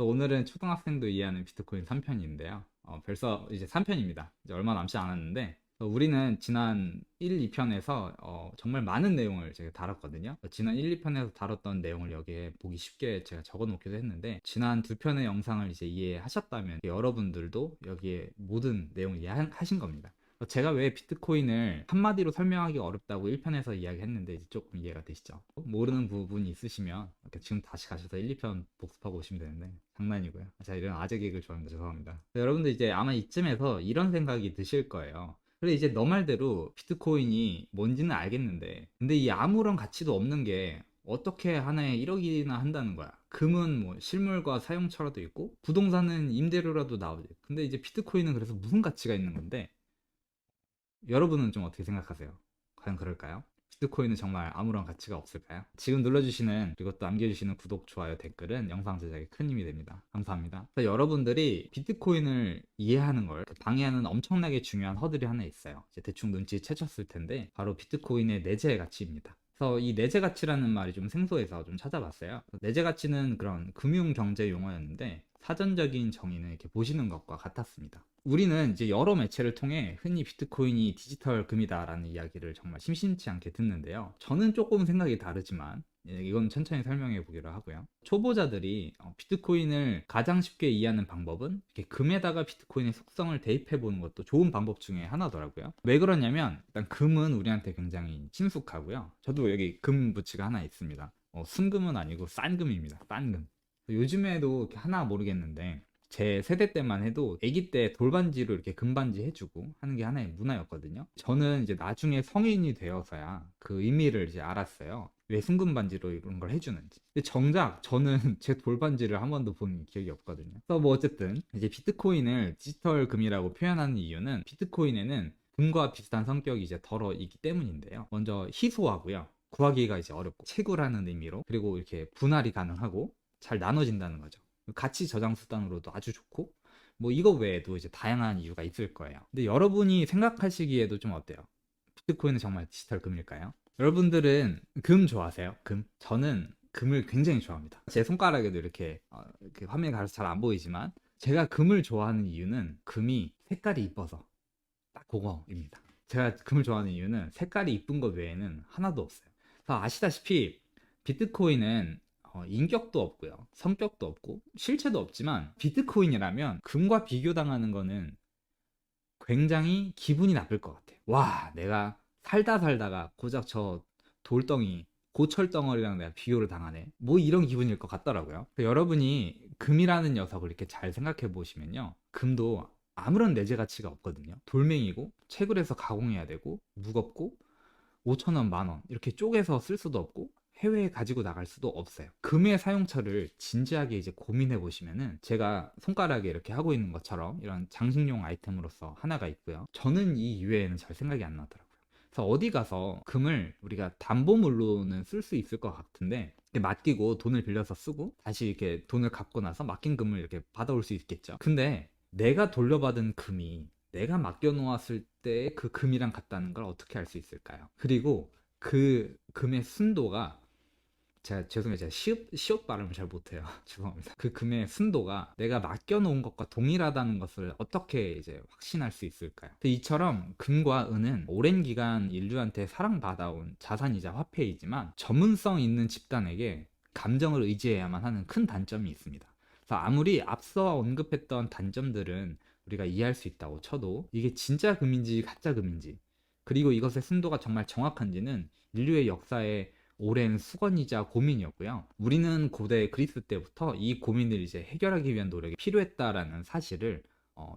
오늘은 초등학생도 이해하는 비트코인 3편인데요. 벌써 이제 3편입니다. 이제 얼마 남지 않았는데, 우리는 지난 1, 2편에서 정말 많은 내용을 제가 다뤘거든요. 지난 1, 2편에서 다뤘던 내용을 여기에 보기 쉽게 제가 적어 놓기도 했는데, 지난 두 편의 영상을 이제 이해하셨다면 여러분들도 여기에 모든 내용을 이해하신 겁니다. 제가 왜 비트코인을 한마디로 설명하기 어렵다고 1편에서 이야기했는데 이제 조금 이해가 되시죠? 모르는 부분이 있으시면 이렇게 지금 다시 가셔서 1, 2편 복습하고 오시면 되는데 장난이고요. 제가 이런 아재 개그를 좋아합니다. 죄송합니다. 여러분들 이제 아마 이쯤에서 이런 생각이 드실 거예요. 그래 이제 너 말대로 비트코인이 뭔지는 알겠는데 근데 이 아무런 가치도 없는 게 어떻게 하나에 1억이나 한다는 거야. 금은 뭐 실물과 사용처라도 있고 부동산은 임대료라도 나오지. 근데 이제 비트코인은 그래서 무슨 가치가 있는 건데 여러분은 좀 어떻게 생각하세요? 과연 그럴까요? 비트코인은 정말 아무런 가치가 없을까요? 지금 눌러주시는 그리고 또 남겨주시는 구독, 좋아요, 댓글은 영상 제작에 큰 힘이 됩니다. 감사합니다. 그래서 여러분들이 비트코인을 이해하는 걸 방해하는 엄청나게 중요한 허들이 하나 있어요. 이제 대충 눈치채셨을 텐데 바로 비트코인의 내재 가치입니다. 그래서 이 내재 가치라는 말이 좀 생소해서 좀 찾아봤어요. 내재 가치는 그런 금융 경제 용어였는데 사전적인 정의는 이렇게 보시는 것과 같았습니다. 우리는 이제 여러 매체를 통해 흔히 비트코인이 디지털 금이다라는 이야기를 정말 심심치 않게 듣는데요. 저는 조금 생각이 다르지만 이건 천천히 설명해 보기로 하고요. 초보자들이 비트코인을 가장 쉽게 이해하는 방법은 이렇게 금에다가 비트코인의 속성을 대입해 보는 것도 좋은 방법 중에 하나더라고요. 왜 그러냐면 일단 금은 우리한테 굉장히 친숙하고요. 저도 여기 금 부치가 하나 있습니다. 순금은 아니고 싼 금입니다. 싼 금. 요즘에도 이렇게 하나 모르겠는데 제 세대 때만 해도 아기 때 돌반지로 이렇게 금반지 해주고 하는 게 하나의 문화였거든요. 저는 이제 나중에 성인이 되어서야 그 의미를 이제 알았어요. 왜 순금반지로 이런 걸 해주는지. 근데 정작 저는 제 돌반지를 한 번도 본 기억이 없거든요. 그래서 뭐 어쨌든 이제 비트코인을 디지털 금이라고 표현하는 이유는 비트코인에는 금과 비슷한 성격이 이제 덜어 있기 때문인데요. 먼저 희소하고요. 구하기가 이제 어렵고 채굴하는 의미로 그리고 이렇게 분할이 가능하고 잘 나눠진다는 거죠. 가치 저장 수단으로도 아주 좋고 뭐 이거 외에도 이제 다양한 이유가 있을 거예요. 근데 여러분이 생각하시기에도 좀 어때요? 비트코인은 정말 디지털 금일까요? 여러분들은 금 좋아하세요? 금? 저는 금을 굉장히 좋아합니다. 제 손가락에도 이렇게 화면에 가려서 잘 안 보이지만 제가 금을 좋아하는 이유는 금이 색깔이 이뻐서 딱 그거입니다. 제가 금을 좋아하는 이유는 색깔이 이쁜 것 외에는 하나도 없어요. 그래서 아시다시피 비트코인은 인격도 없고요. 성격도 없고 실체도 없지만 비트코인이라면 금과 비교당하는 거는 굉장히 기분이 나쁠 것 같아요. 와, 내가 살다 살다가 고작 저 돌덩이, 고철덩어리랑 내가 비교를 당하네. 뭐 이런 기분일 것 같더라고요. 여러분이 금이라는 녀석을 이렇게 잘 생각해 보시면요. 금도 아무런 내재 가치가 없거든요. 돌멩이고, 채굴해서 가공해야 되고, 무겁고, 5천 원, 만 원, 이렇게 쪼개서 쓸 수도 없고, 해외에 가지고 나갈 수도 없어요. 금의 사용처를 진지하게 이제 고민해 보시면은 제가 손가락에 이렇게 하고 있는 것처럼 이런 장식용 아이템으로서 하나가 있고요. 저는 이 이외에는 잘 생각이 안 나더라고요. 그래서 어디 가서 금을 우리가 담보물로는 쓸 수 있을 것 같은데 맡기고 돈을 빌려서 쓰고 다시 이렇게 돈을 갚고 나서 맡긴 금을 이렇게 받아올 수 있겠죠. 근데 내가 돌려받은 금이 내가 맡겨놓았을 때 그 금이랑 같다는 걸 어떻게 알 수 있을까요? 그리고 그 금의 순도가 제가 죄송해요. 제가 시옷 발음을 잘 못해요. 죄송합니다. 그 금의 순도가 내가 맡겨놓은 것과 동일하다는 것을 어떻게 이제 확신할 수 있을까요? 이처럼 금과 은은 오랜 기간 인류한테 사랑받아온 자산이자 화폐이지만 전문성 있는 집단에게 감정을 의지해야만 하는 큰 단점이 있습니다. 그래서 아무리 앞서 언급했던 단점들은 우리가 이해할 수 있다고 쳐도 이게 진짜 금인지 가짜 금인지 그리고 이것의 순도가 정말 정확한지는 인류의 역사에 오랜 수건이자 고민이었고요. 우리는 고대 그리스 때부터 이 고민을 이제 해결하기 위한 노력이 필요했다라는 사실을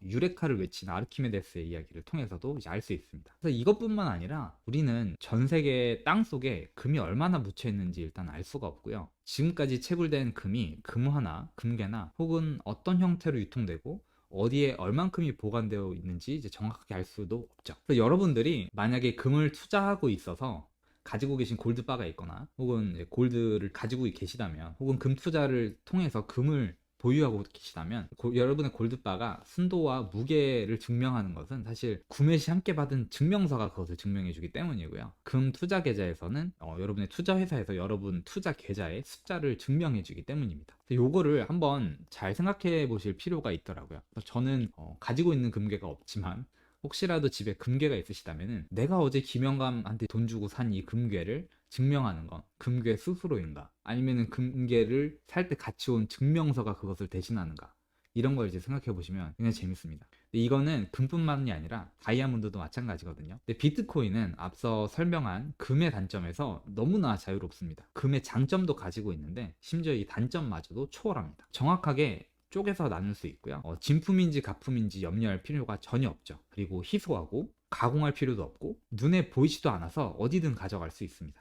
유레카를 외친 아르키메데스의 이야기를 통해서도 이제 알 수 있습니다. 그래서 이것뿐만 아니라 우리는 전 세계 땅 속에 금이 얼마나 묻혀 있는지 일단 알 수가 없고요. 지금까지 채굴된 금이 금화나 금괴나 혹은 어떤 형태로 유통되고 어디에 얼만큼이 보관되어 있는지 이제 정확하게 알 수도 없죠. 그래서 여러분들이 만약에 금을 투자하고 있어서 가지고 계신 골드바가 있거나 혹은 골드를 가지고 계시다면 혹은 금 투자를 통해서 금을 보유하고 계시다면 여러분의 골드바가 순도와 무게를 증명하는 것은 사실 구매 시 함께 받은 증명서가 그것을 증명해 주기 때문이고요. 금 투자 계좌에서는 여러분의 투자 회사에서 여러분 투자 계좌의 숫자를 증명해 주기 때문입니다. 요거를 한번 잘 생각해 보실 필요가 있더라고요. 저는 가지고 있는 금괴가 없지만 혹시라도 집에 금괴가 있으시다면은 내가 어제 김영감한테 돈 주고 산 이 금괴를 증명하는 건 금괴 스스로인가? 아니면은 금괴를 살 때 같이 온 증명서가 그것을 대신하는가? 이런 걸 이제 생각해 보시면 굉장히 재밌습니다. 근데 이거는 금뿐만이 아니라 다이아몬드도 마찬가지거든요. 근데 비트코인은 앞서 설명한 금의 단점에서 너무나 자유롭습니다. 금의 장점도 가지고 있는데 심지어 이 단점마저도 초월합니다. 정확하게 쪼개서 나눌 수 있고요. 진품인지 가품인지 염려할 필요가 전혀 없죠. 그리고 희소하고 가공할 필요도 없고 눈에 보이지도 않아서 어디든 가져갈 수 있습니다.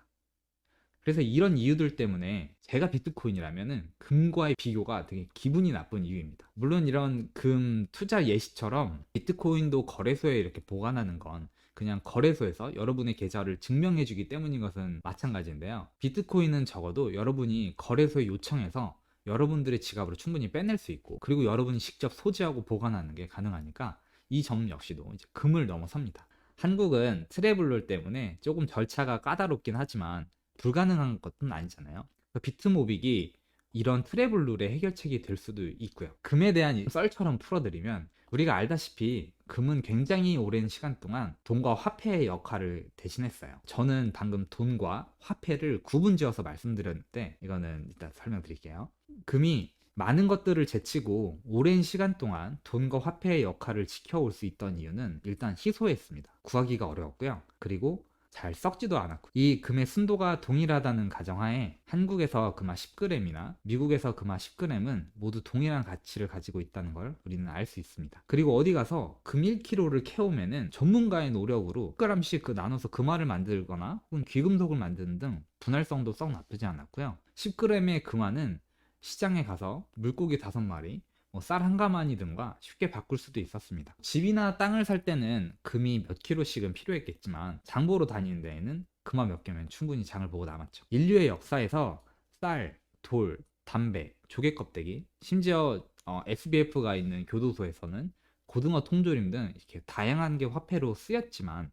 그래서 이런 이유들 때문에 제가 비트코인이라면은 금과의 비교가 되게 기분이 나쁜 이유입니다. 물론 이런 금 투자 예시처럼 비트코인도 거래소에 이렇게 보관하는 건 그냥 거래소에서 여러분의 계좌를 증명해 주기 때문인 것은 마찬가지인데요. 비트코인은 적어도 여러분이 거래소에 요청해서 여러분들의 지갑으로 충분히 빼낼 수 있고, 그리고 여러분이 직접 소지하고 보관하는 게 가능하니까 이 점 역시도 이제 금을 넘어섭니다. 한국은 트래블러 때문에 조금 절차가 까다롭긴 하지만 불가능한 것은 아니잖아요. 비트모빅이 이런 트래블 룰의 해결책이 될 수도 있고요. 금에 대한 썰처럼 풀어드리면, 우리가 알다시피 금은 굉장히 오랜 시간 동안 돈과 화폐의 역할을 대신했어요. 저는 방금 돈과 화폐를 구분지어서 말씀드렸는데 이거는 일단 설명드릴게요. 금이 많은 것들을 제치고 오랜 시간 동안 돈과 화폐의 역할을 지켜올 수 있던 이유는 일단 희소했습니다. 구하기가 어려웠고요. 그리고 잘 썩지도 않았고, 이 금의 순도가 동일하다는 가정하에 한국에서 금화 10g이나 미국에서 금화 10g은 모두 동일한 가치를 가지고 있다는 걸 우리는 알 수 있습니다. 그리고 어디 가서 금 1kg를 캐오면은 전문가의 노력으로 10g씩 나눠서 금화를 만들거나 혹은 귀금속을 만드는 등 분할성도 썩 나쁘지 않았고요. 10g의 금화는 시장에 가서 물고기 5마리, 쌀 한 가마니 등과 쉽게 바꿀 수도 있었습니다. 집이나 땅을 살 때는 금이 몇 킬로씩은 필요했겠지만 장보러 다니는 데에는 금화 몇 개면 충분히 장을 보고 남았죠. 인류의 역사에서 쌀, 돌, 담배, 조개 껍데기, 심지어 SBF가 있는 교도소에서는 고등어 통조림 등 이렇게 다양한 게 화폐로 쓰였지만,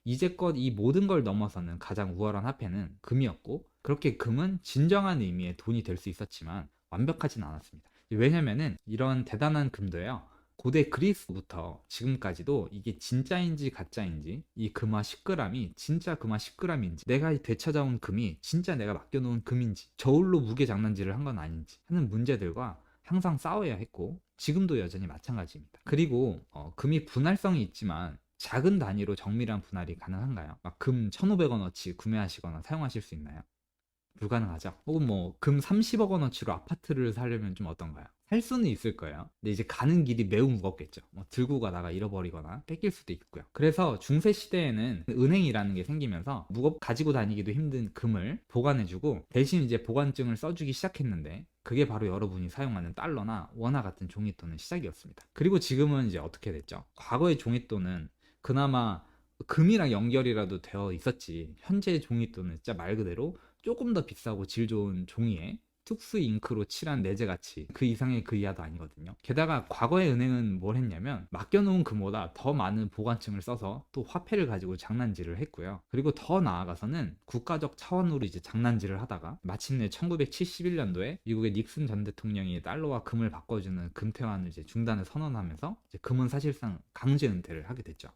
이제껏 이 모든 걸 넘어서는 가장 우월한 화폐는 금이었고, 그렇게 금은 진정한 의미의 돈이 될 수 있었지만 완벽하진 않았습니다. 왜냐면은 이런 대단한 금도요, 고대 그리스부터 지금까지도 이게 진짜인지 가짜인지, 이 금화 10g이 진짜 금화 10g인지, 내가 되찾아온 금이 진짜 내가 맡겨놓은 금인지, 저울로 무게 장난질을 한 건 아닌지 하는 문제들과 항상 싸워야 했고 지금도 여전히 마찬가지입니다. 그리고 금이 분할성이 있지만 작은 단위로 정밀한 분할이 가능한가요? 막 금 1,500원어치 구매하시거나 사용하실 수 있나요? 불가능하죠. 혹은 금 30억 원어치로 아파트를 사려면 좀 어떤가요? 살 수는 있을 거예요. 근데 이제 가는 길이 매우 무겁겠죠. 들고 가다가 잃어버리거나 뺏길 수도 있고요. 그래서 중세 시대에는 은행이라는 게 생기면서 가지고 다니기도 힘든 금을 보관해주고 대신 이제 보관증을 써주기 시작했는데, 그게 바로 여러분이 사용하는 달러나 원화 같은 종이돈의 시작이었습니다. 그리고 지금은 이제 어떻게 됐죠? 과거의 종이돈은 그나마 금이랑 연결이라도 되어 있었지, 현재 종이돈은 진짜 말 그대로 조금 더 비싸고 질 좋은 종이에 특수 잉크로 칠한 내재가치, 그 이상의 그 이하도 아니거든요. 게다가 과거의 은행은 뭘 했냐면 맡겨놓은 금보다 더 많은 보관증을 써서 또 화폐를 가지고 장난질을 했고요. 그리고 더 나아가서는 국가적 차원으로 이제 장난질을 하다가 마침내 1971년도에 미국의 닉슨 전 대통령이 달러와 금을 바꿔주는 금태환을 이제 중단을 선언하면서 이제 금은 사실상 강제 은퇴를 하게 됐죠.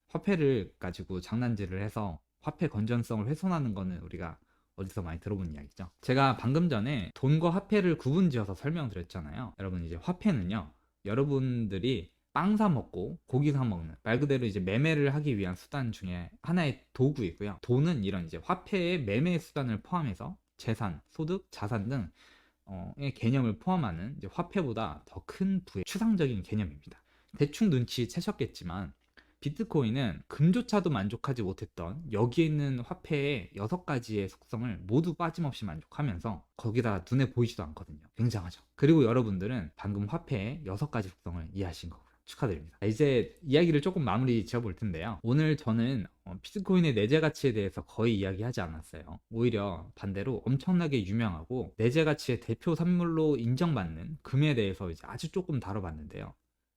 화폐를 가지고 장난질을 해서 화폐 건전성을 훼손하는 거는 우리가 어디서 많이 들어본 이야기죠. 제가 방금 전에 돈과 화폐를 구분지어서 설명드렸잖아요. 여러분, 이제 화폐는요, 여러분들이 빵 사 먹고 고기 사 먹는, 말 그대로 이제 매매를 하기 위한 수단 중에 하나의 도구이고요. 돈은 이런 이제 화폐의 매매 수단을 포함해서 재산, 소득, 자산 등의 개념을 포함하는 이제 화폐보다 더 큰 부의 추상적인 개념입니다. 대충 눈치채셨겠지만 비트코인은 금조차도 만족하지 못했던 여기에 있는 화폐의 6가지의 속성을 모두 빠짐없이 만족하면서 거기다가 눈에 보이지도 않거든요. 굉장하죠. 그리고 여러분들은 방금 화폐의 6가지 속성을 이해하신 거고요. 축하드립니다. 이제 이야기를 조금 마무리 지어볼 텐데요. 오늘 저는 비트코인의 내재 가치에 대해서 거의 이야기하지 않았어요. 오히려 반대로 엄청나게 유명하고 내재 가치의 대표 산물로 인정받는 금에 대해서 이제 아주 조금 다뤄봤는데요.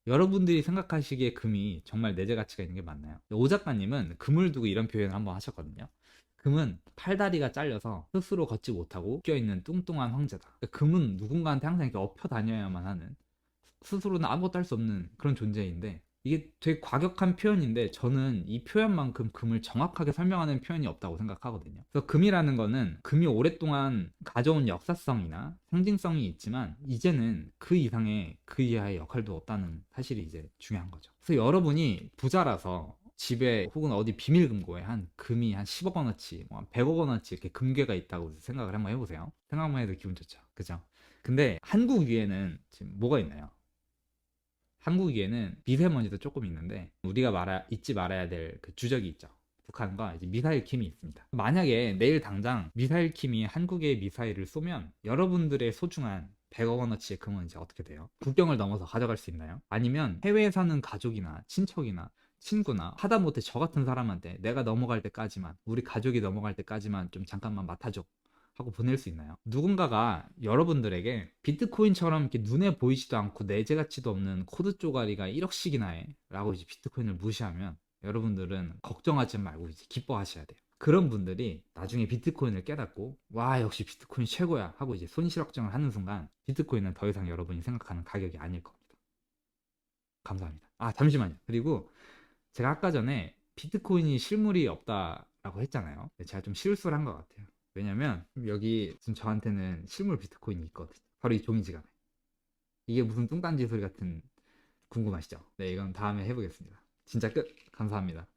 여러분들이 생각하시기에 금이 정말 내재 가치가 있는 게 맞나요? 오 작가님은 금을 두고 이런 표현을 한번 하셨거든요. 금은 팔다리가 잘려서 스스로 걷지 못하고 껴있는 뚱뚱한 황제다. 그러니까 금은 누군가한테 항상 이렇게 엎혀 다녀야만 하는, 스스로는 아무것도 할 수 없는 그런 존재인데, 이게 되게 과격한 표현인데 저는 이 표현만큼 금을 정확하게 설명하는 표현이 없다고 생각하거든요. 그래서 금이라는 거는 금이 오랫동안 가져온 역사성이나 상징성이 있지만 이제는 그 이상의 그 이하의 역할도 없다는 사실이 이제 중요한 거죠. 그래서 여러분이 부자라서 집에 혹은 어디 비밀금고에 한 금이 한 10억 원어치, 뭐 한 100억 원어치 이렇게 금괴가 있다고 생각을 한번 해보세요. 생각만 해도 기분 좋죠. 그죠? 근데 한국 위에는 지금 뭐가 있나요? 한국 위에는 미세먼지도 조금 있는데 우리가 잊지 말아야 될 그 주적이 있죠. 북한과 이제 미사일 킴이 있습니다. 만약에 내일 당장 미사일 킴이 한국에 미사일을 쏘면 여러분들의 소중한 100억 원어치의 금은 이제 어떻게 돼요? 국경을 넘어서 가져갈 수 있나요? 아니면 해외에 사는 가족이나 친척이나 친구나 하다못해 저 같은 사람한테 내가 넘어갈 때까지만, 우리 가족이 넘어갈 때까지만 좀 잠깐만 맡아줘 하고 보낼 수 있나요? 누군가가 여러분들에게 비트코인처럼 이렇게 눈에 보이지도 않고 내재 가치도 없는 코드 쪼가리가 1억씩이나 해 라고 이제 비트코인을 무시하면 여러분들은 걱정하지 말고 이제 기뻐하셔야 돼요. 그런 분들이 나중에 비트코인을 깨닫고 와 역시 비트코인 최고야 하고 이제 손실확정을 하는 순간 비트코인은 더 이상 여러분이 생각하는 가격이 아닐 겁니다. 감사합니다. 아 잠시만요. 그리고 제가 아까 전에 비트코인이 실물이 없다라고 했잖아요. 제가 좀 실수를 한 것 같아요. 왜냐면 여기 지금 저한테는 실물 비트코인이 있거든요. 바로 이 종이 지갑에. 이게 무슨 뚱딴지 소리 같은, 궁금하시죠? 네, 이건 다음에 해보겠습니다. 진짜 끝. 감사합니다.